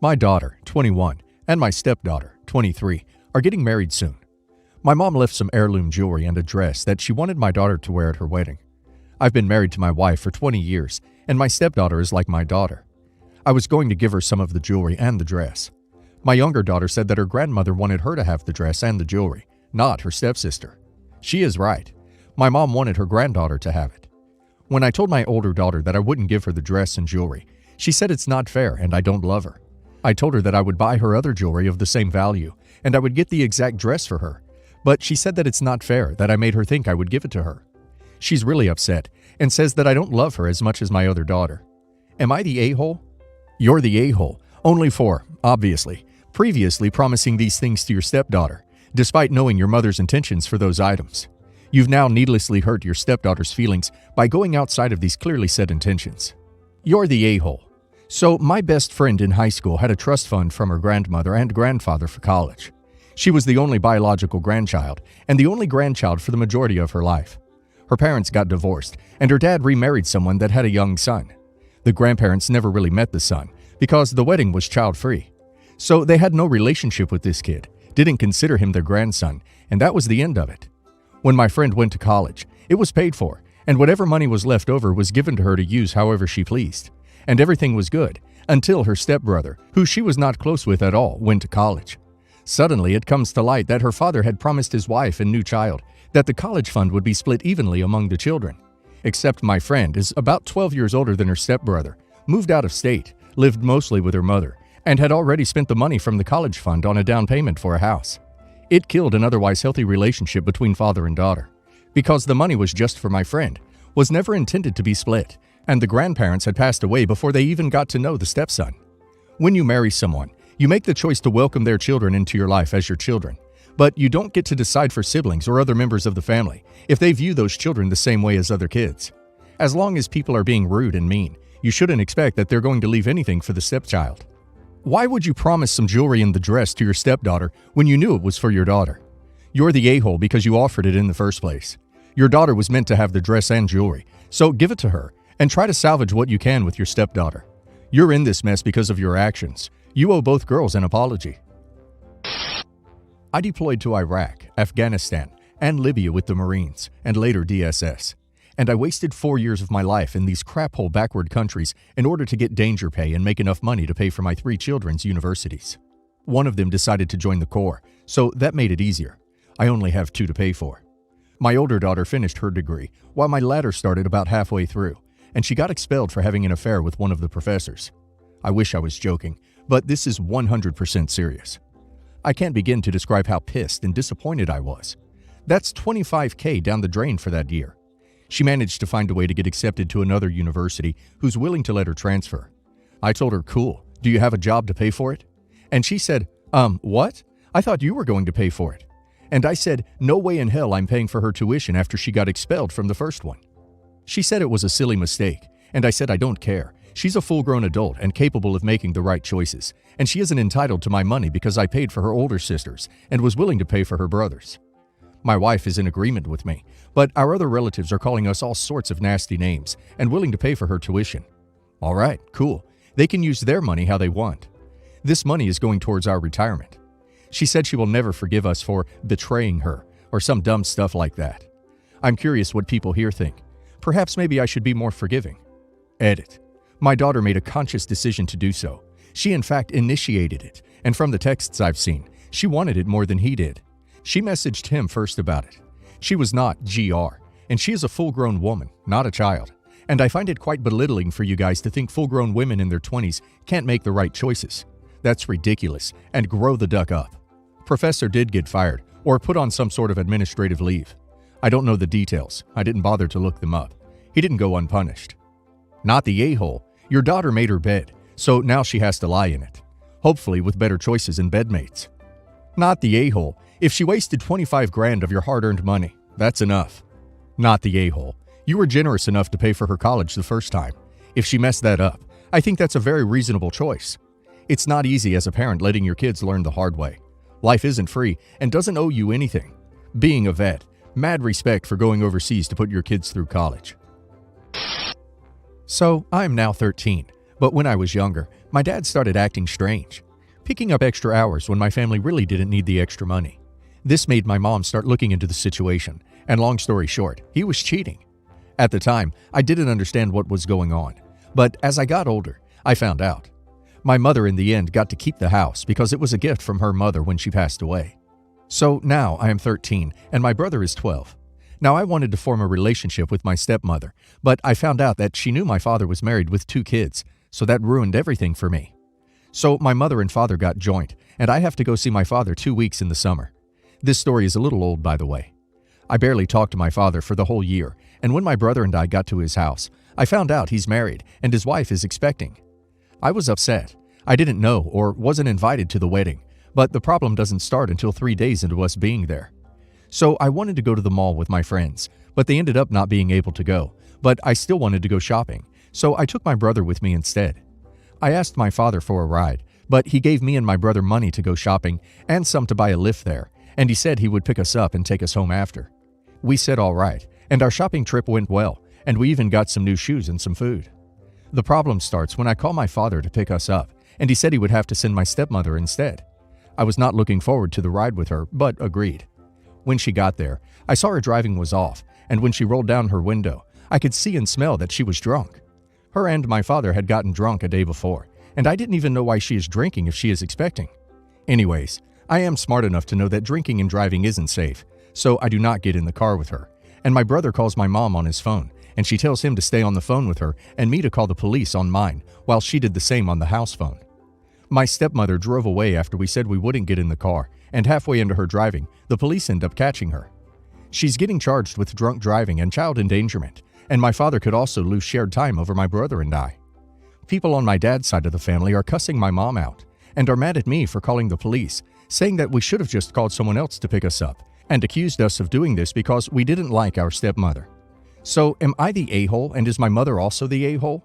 My daughter, 21, and my stepdaughter, 23, are getting married soon. My mom left some heirloom jewelry and a dress that she wanted my daughter to wear at her wedding. I've been married to my wife for 20 years, and my stepdaughter is like my daughter. I was going to give her some of the jewelry and the dress. My younger daughter said that her grandmother wanted her to have the dress and the jewelry, not her stepsister. She is right. My mom wanted her granddaughter to have it. When I told my older daughter that I wouldn't give her the dress and jewelry, she said it's not fair and I don't love her. I told her that I would buy her other jewelry of the same value, and I would get the exact dress for her, but she said that it's not fair that I made her think I would give it to her. She's really upset and says that I don't love her as much as my other daughter. Am I the a-hole? You're the a-hole, only for, obviously, previously promising these things to your stepdaughter, despite knowing your mother's intentions for those items. You've now needlessly hurt your stepdaughter's feelings by going outside of these clearly said intentions. You're the a-hole. So, my best friend in high school had a trust fund from her grandmother and grandfather for college. She was the only biological grandchild, and the only grandchild for the majority of her life. Her parents got divorced, and her dad remarried someone that had a young son. The grandparents never really met the son, because the wedding was child-free. So they had no relationship with this kid, didn't consider him their grandson, and that was the end of it. When my friend went to college, it was paid for, and whatever money was left over was given to her to use however she pleased. And everything was good, until her stepbrother, who she was not close with at all, went to college. Suddenly, it comes to light that her father had promised his wife and new child that the college fund would be split evenly among the children. Except my friend is about 12 years older than her stepbrother, moved out of state, lived mostly with her mother, and had already spent the money from the college fund on a down payment for a house. It killed an otherwise healthy relationship between father and daughter, because the money was just for my friend, was never intended to be split, and the grandparents had passed away before they even got to know the stepson. When you marry someone, you make the choice to welcome their children into your life as your children, but you don't get to decide for siblings or other members of the family if they view those children the same way as other kids. As long as people are being rude and mean, you shouldn't expect that they're going to leave anything for the stepchild. Why would you promise some jewelry and the dress to your stepdaughter when you knew it was for your daughter? You're the a-hole because you offered it in the first place. Your daughter was meant to have the dress and jewelry, so give it to her and try to salvage what you can with your stepdaughter. You're in this mess because of your actions. You owe both girls an apology. I deployed to Iraq, Afghanistan, and Libya with the Marines, and later DSS. And I wasted 4 years of my life in these crap-hole backward countries in order to get danger pay and make enough money to pay for my 3 children's universities. One of them decided to join the Corps, so that made it easier. I only have 2 to pay for. My older daughter finished her degree, while my latter started about halfway through, and she got expelled for having an affair with one of the professors. I wish I was joking, but this is 100% serious. I can't begin to describe how pissed and disappointed I was. That's $25,000 down the drain for that year. She managed to find a way to get accepted to another university who's willing to let her transfer. I told her, cool, do you have a job to pay for it? And she said, what? I thought you were going to pay for it. And I said, no way in hell I'm paying for her tuition after she got expelled from the first one. She said it was a silly mistake, and I said I don't care. She's a full-grown adult and capable of making the right choices, and she isn't entitled to my money because I paid for her older sisters and was willing to pay for her brothers. My wife is in agreement with me, but our other relatives are calling us all sorts of nasty names and willing to pay for her tuition. All right, cool. They can use their money how they want. This money is going towards our retirement. She said she will never forgive us for betraying her or some dumb stuff like that. I'm curious what people here think. Perhaps maybe I should be more forgiving. Edit. My daughter made a conscious decision to do so. She in fact initiated it, and from the texts I've seen, she wanted it more than he did. She messaged him first about it. She was not GR, and she is a full-grown woman, not a child. And I find it quite belittling for you guys to think full-grown women in their 20s can't make the right choices. That's ridiculous, and grow the duck up. Professor did get fired, or put on some sort of administrative leave. I don't know the details. I didn't bother to look them up. He didn't go unpunished. Not the a-hole. Your daughter made her bed, so now she has to lie in it. Hopefully with better choices in bedmates. Not the a-hole. If she wasted 25 grand of your hard-earned money, that's enough. Not the a-hole. You were generous enough to pay for her college the first time. If she messed that up, I think that's a very reasonable choice. It's not easy as a parent letting your kids learn the hard way. Life isn't free and doesn't owe you anything. Being a vet, mad respect for going overseas to put your kids through college. So, I am now 13, but when I was younger, My dad started acting strange, picking up extra hours when my family really didn't need the extra money. This made my mom start looking into the situation, and long story short, he was cheating. At the time, I didn't understand what was going on, but as I got older, I found out. My mother in the end got to keep the house because it was a gift from her mother when she passed away. So now I am 13 and my brother is 12. Now I wanted to form a relationship with my stepmother, but I found out that she knew my father was married with 2 kids, so that ruined everything for me. So my mother and father got joint, and I have to go see my father 2 weeks in the summer. This story is a little old, by the way. I barely talked to my father for the whole year, and when my brother and I got to his house, I found out he's married and his wife is expecting. I was upset. I didn't know or wasn't invited to the wedding, but the problem doesn't start until 3 days into us being there. So I wanted to go to the mall with my friends, but they ended up not being able to go, but I still wanted to go shopping, so I took my brother with me instead. I asked my father for a ride, but he gave me and my brother money to go shopping and some to buy a lift there, and he said he would pick us up and take us home after. We said all right, and our shopping trip went well, and we even got some new shoes and some food. The problem starts when I call my father to pick us up, and he said he would have to send my stepmother instead. I was not looking forward to the ride with her, but agreed. When she got there, I saw her driving was off, and when she rolled down her window, I could see and smell that she was drunk. Her and my father had gotten drunk a day before, and I didn't even know why she is drinking if she is expecting. Anyways, I am smart enough to know that drinking and driving isn't safe, so I do not get in the car with her, and my brother calls my mom on his phone, and she tells him to stay on the phone with her and me to call the police on mine, while she did the same on the house phone. My stepmother drove away after we said we wouldn't get in the car, and halfway into her driving, the police end up catching her. She's getting charged with drunk driving and child endangerment, and my father could also lose shared time over my brother and I. People on my dad's side of the family are cussing my mom out, and are mad at me for calling the police, saying that we should have just called someone else to pick us up, and accused us of doing this because we didn't like our stepmother. So am I the a-hole, and is my mother also the a-hole?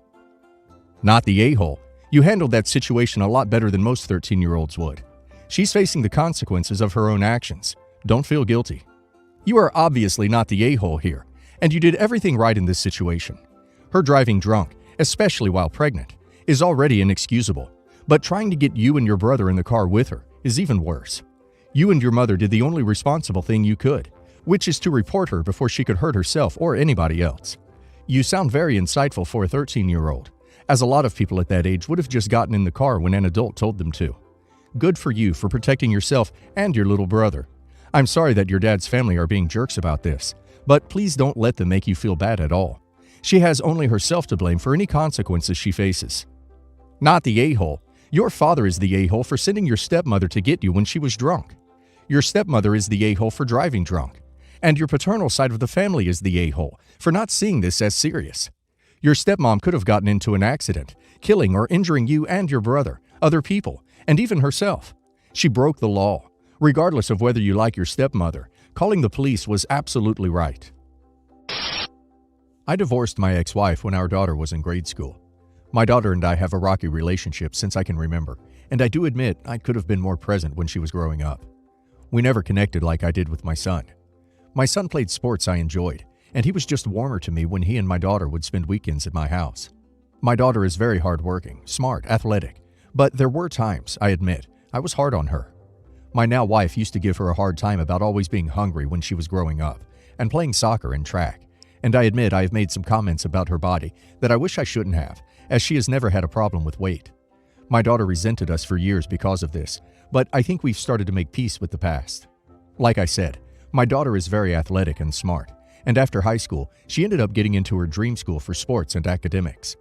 Not the a-hole. You handled that situation a lot better than most 13-year-olds would. She's facing the consequences of her own actions. Don't feel guilty. You are obviously not the a-hole here, and you did everything right in this situation. Her driving drunk, especially while pregnant, is already inexcusable, but trying to get you and your brother in the car with her is even worse. You and your mother did the only responsible thing you could, which is to report her before she could hurt herself or anybody else. You sound very insightful for a 13-year-old, as a lot of people at that age would have just gotten in the car when an adult told them to. Good for you for protecting yourself and your little brother. I'm sorry that your dad's family are being jerks about this, but please don't let them make you feel bad at all. She has only herself to blame for any consequences she faces. Not the a-hole. Your father is the a-hole for sending your stepmother to get you when she was drunk. Your stepmother is the a-hole for driving drunk. And your paternal side of the family is the a-hole for not seeing this as serious. Your stepmom could have gotten into an accident, killing or injuring you and your brother, other people, and even herself. She broke the law. Regardless of whether you like your stepmother, calling the police was absolutely right. I divorced my ex-wife when our daughter was in grade school. My daughter and I have a rocky relationship since I can remember, and I do admit I could have been more present when she was growing up. We never connected like I did with my son. My son played sports I enjoyed, and he was just warmer to me when he and my daughter would spend weekends at my house. My daughter is very hardworking, smart, athletic, but there were times, I admit, I was hard on her. My now wife used to give her a hard time about always being hungry when she was growing up, and playing soccer and track, and I admit I have made some comments about her body that I wish I shouldn't have, as she has never had a problem with weight. My daughter resented us for years because of this, but I think we've started to make peace with the past. Like I said, my daughter is very athletic and smart, and after high school, she ended up getting into her dream school for sports and academics.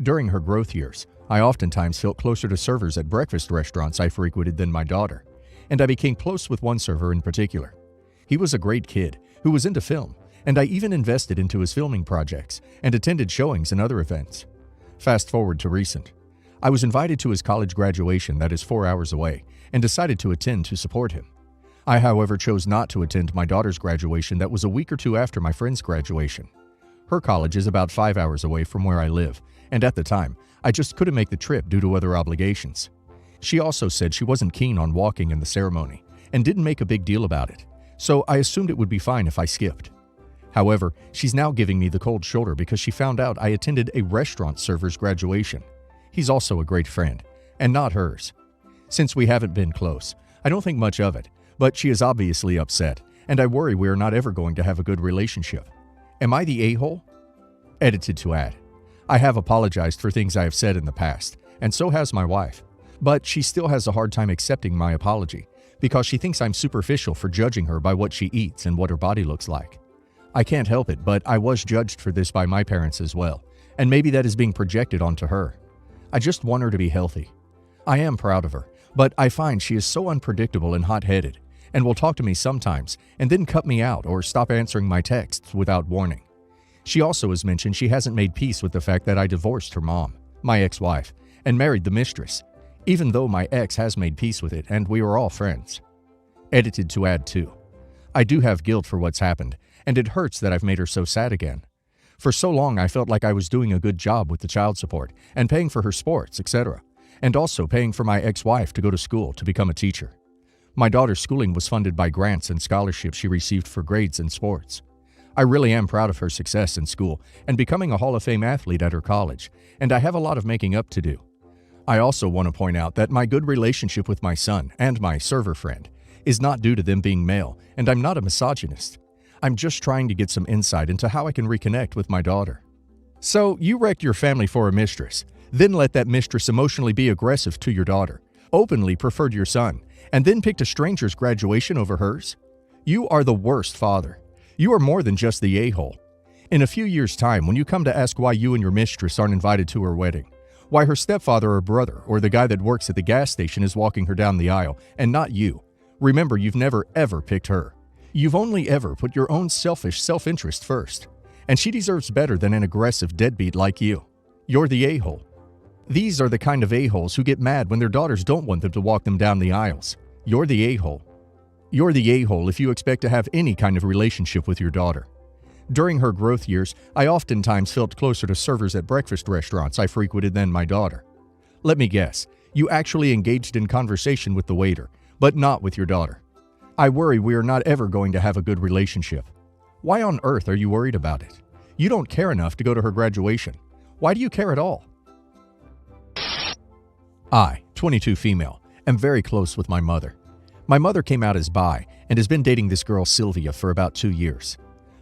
During her growth years, I oftentimes felt closer to servers at breakfast restaurants I frequented than my daughter, and I became close with one server in particular. He was a great kid who was into film, and I even invested into his filming projects and attended showings and other events. Fast forward to recent. I was invited to his college graduation that is 4 hours away and decided to attend to support him. I, however, chose not to attend my daughter's graduation that was a week or two after my friend's graduation. Her college is about 5 hours away from where I live, and at the time, I just couldn't make the trip due to other obligations. She also said she wasn't keen on walking in the ceremony and didn't make a big deal about it, so I assumed it would be fine if I skipped. However, she's now giving me the cold shoulder because she found out I attended a restaurant server's graduation. He's also a great friend, and not hers. Since we haven't been close, I don't think much of it, but she is obviously upset, and I worry we are not ever going to have a good relationship. Am I the a-hole? Edited to add, I have apologized for things I have said in the past, and so has my wife. But she still has a hard time accepting my apology because she thinks I'm superficial for judging her by what she eats and what her body looks like. I can't help it, but I was judged for this by my parents as well, and maybe that is being projected onto her. I just want her to be healthy. I am proud of her, but I find she is so unpredictable and hot-headed, and will talk to me sometimes and then cut me out or stop answering my texts without warning. She also has mentioned she hasn't made peace with the fact that I divorced her mom, my ex-wife, and married the mistress, even though my ex has made peace with it and we are all friends. Edited to add too, I do have guilt for what's happened, and it hurts that I've made her so sad again. For so long I felt like I was doing a good job with the child support and paying for her sports, etc., and also paying for my ex-wife to go to school to become a teacher. My daughter's schooling was funded by grants and scholarships she received for grades and sports. I really am proud of her success in school and becoming a Hall of Fame athlete at her college, and I have a lot of making up to do. I also want to point out that my good relationship with my son and my server friend is not due to them being male, and I'm not a misogynist. I'm just trying to get some insight into how I can reconnect with my daughter. So, you wrecked your family for a mistress, then let that mistress emotionally be aggressive to your daughter, openly preferred your son, and then picked a stranger's graduation over hers? You are the worst father. You are more than just the a-hole. In a few years' time, when you come to ask why you and your mistress aren't invited to her wedding, why her stepfather or brother or the guy that works at the gas station is walking her down the aisle and not you, remember you've never ever picked her. You've only ever put your own selfish self-interest first, and she deserves better than an aggressive deadbeat like you. You're the a-hole. These are the kind of a-holes who get mad when their daughters don't want them to walk them down the aisles. You're the a-hole. You're the a-hole if you expect to have any kind of relationship with your daughter. During her growth years, I oftentimes felt closer to servers at breakfast restaurants I frequented than my daughter. Let me guess, you actually engaged in conversation with the waiter, but not with your daughter. I worry we are not ever going to have a good relationship. Why on earth are you worried about it? You don't care enough to go to her graduation. Why do you care at all? I, 22 female, am very close with my mother. My mother came out as bi and has been dating this girl Sylvia for about 2 years.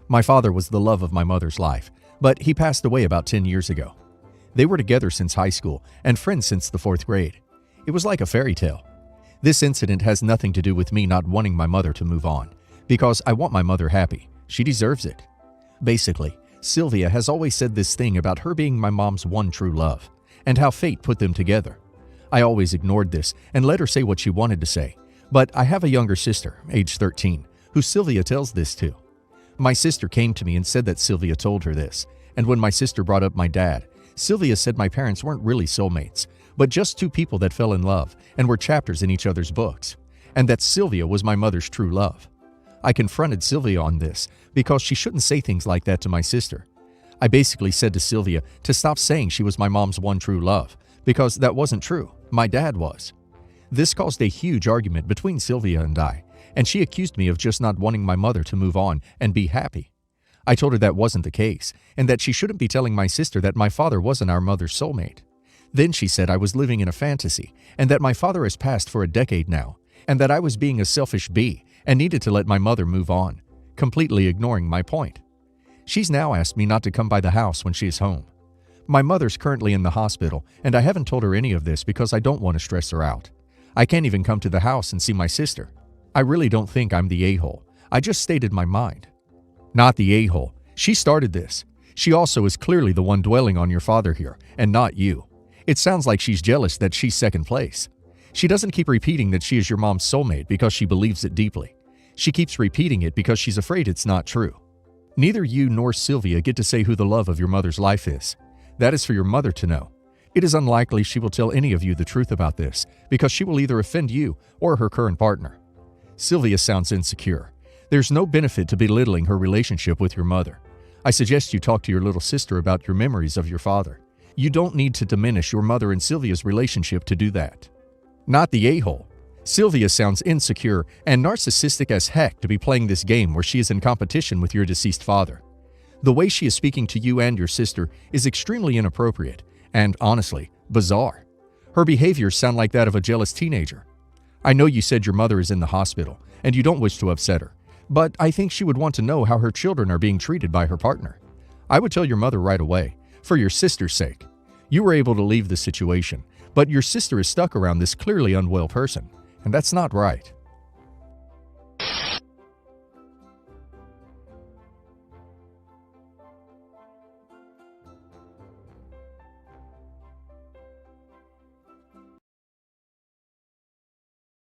My father was the love of my mother's life, but he passed away about 10 years ago. They were together since high school and friends since the 4th grade. It was like a fairy tale. This incident has nothing to do with me not wanting my mother to move on, because I want my mother happy. She deserves it. Basically, Sylvia has always said this thing about her being my mom's one true love, and how fate put them together. I always ignored this and let her say what she wanted to say, but I have a younger sister, age 13, who Sylvia tells this to. My sister came to me and said that Sylvia told her this, and when my sister brought up my dad, Sylvia said my parents weren't really soulmates, but just two people that fell in love and were chapters in each other's books, and that Sylvia was my mother's true love. I confronted Sylvia on this because she shouldn't say things like that to my sister. I basically said to Sylvia to stop saying she was my mom's one true love, because that wasn't true. My dad was. This caused a huge argument between Sylvia and I, and she accused me of just not wanting my mother to move on and be happy. I told her that wasn't the case, and that she shouldn't be telling my sister that my father wasn't our mother's soulmate. Then she said I was living in a fantasy, and that my father has passed for a decade now, and that I was being a selfish bee and needed to let my mother move on, completely ignoring my point. She's now asked me not to come by the house when she's home. My mother's currently in the hospital, and I haven't told her any of this because I don't want to stress her out. I can't even come to the house and see my sister. I really don't think I'm the a-hole. I just stated my mind. Not the a-hole. She started this. She also is clearly the one dwelling on your father here, and not you. It sounds like she's jealous that she's second place. She doesn't keep repeating that she is your mom's soulmate because she believes it deeply. She keeps repeating it because she's afraid it's not true. Neither you nor Sylvia get to say who the love of your mother's life is. That is for your mother to know. It is unlikely she will tell any of you the truth about this because she will either offend you or her current partner. Sylvia sounds insecure. There's no benefit to belittling her relationship with your mother. I suggest you talk to your little sister about your memories of your father. You don't need to diminish your mother and Sylvia's relationship to do that. Not the a-hole. Sylvia sounds insecure and narcissistic as heck to be playing this game where she is in competition with your deceased father. The way she is speaking to you and your sister is extremely inappropriate and, honestly, bizarre. Her behaviors sound like that of a jealous teenager. I know you said your mother is in the hospital, and you don't wish to upset her, but I think she would want to know how her children are being treated by her partner. I would tell your mother right away, for your sister's sake. You were able to leave the situation, but your sister is stuck around this clearly unwell person, and that's not right.